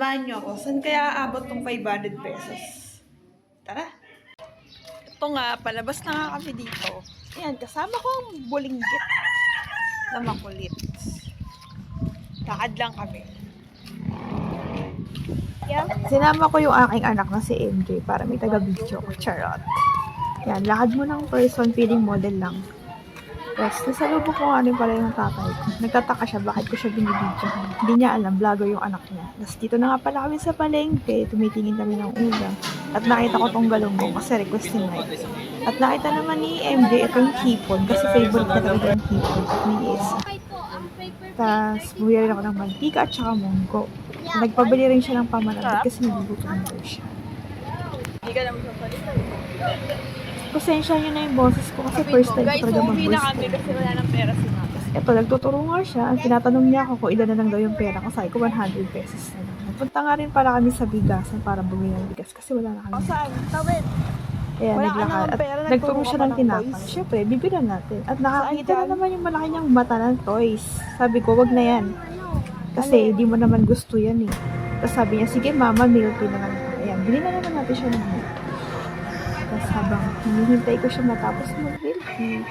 Samahan niyo ako. Saan kaya aabot tong 500 pesos? Tara. Ito nga, palabas na nga kami dito. Ayan, kasama ko ang bulinggit na makulit. Lakad lang kami. Sinama ko yung aking anak na si MJ para may taga-video ko. Charot. Yan, lakad mo ng person, feeling model lang. Yes, nasalubong ko nga rin pala yung tatay ko. Nagtataka siya bakit ko siya binibidyo. Hindi niya alam, vlogger yung anak niya. Tapos dito na nga pala kami sa palengke, tumitingin kami ng ulam. At nakita ko tong galunggong kasi requesting night. At nakita naman ni MJ itong hipon kasi favorite na talaga yung hipon at may isa. Tapos bumili rin ako ng mantika at saka munggo. Nagpabili rin siya ng pamanabit kasi nagugutom daw siya. Hindi ka naman papalitan. Pasensya nyo na yung boses ko kasi first time ko talaga mag-voice. Guys, na kami kasi wala ng pera si Mama. Ito, nagtuturo nga siya. Ang tinatanong niya ako kung ilan na lang daw yung pera ko. Sabi ko 100 pesos na lang. Nagpunta nga rin para kami sa bigasan para bumili ng bigas kasi wala na kami. Saan? Tawid. Kaya naglakad at nagturo siya ng tinapay. Siyempre, bibilan natin. At nakakita na naman yung malaki niyang mata ng toys. Sabi ko, wag na yan. Kasi hindi mo naman gusto yan eh. Tapos sabi niya, sige mama, milk tea naman. Ayan, bili na naman natin siya ng milk. Tapos habang hinihintay ko siya matapos mag-milk tea,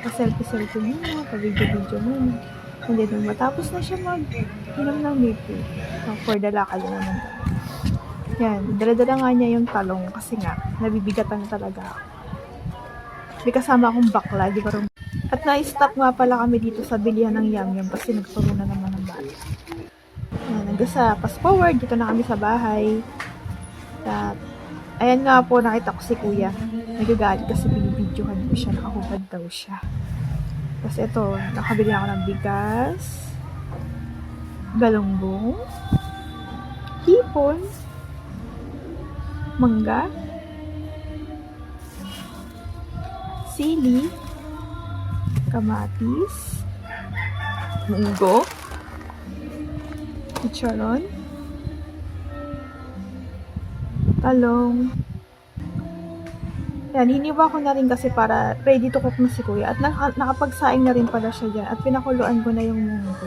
pa-selfie-selfie muna, pa-video-video muna. Hindi nung matapos na siya mag-inom ng milk tea. For the lakad na naman. Yan, dala-dala nga niya yung talong kasi nga, nabibigatan na talaga ako. May kasama akong bakla, di ba rin. At na-stop nga pala kami dito sa bilihan ng yam-yam kasi nagturo na naman ng bata. Yan, hanggang sa fast forward, dito na kami sa bahay. At, ayan nga po, nakita ko si kuya. Nagagalit kasi binibidyohan ko siya, nakahubad daw siya. Tapos ito, nakabili ako ng bigas, galunggong, hipon, mangga, sili, kamatis, munggo, chicharon, talong. Yan, hiniwa ko na rin kasi para ready to cook na si kuya. At nakapagsaing na rin pala siya dyan. At pinakuluan ko na yung munggo.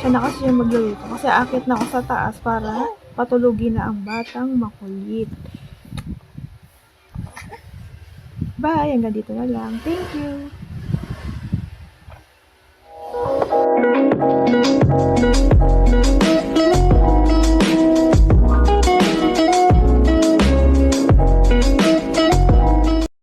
Siya na kasi yung magluluto. Kasi akit na ako sa taas para patulugin na ang batang makulit. Bye! Hanggang dito na lang. Thank you!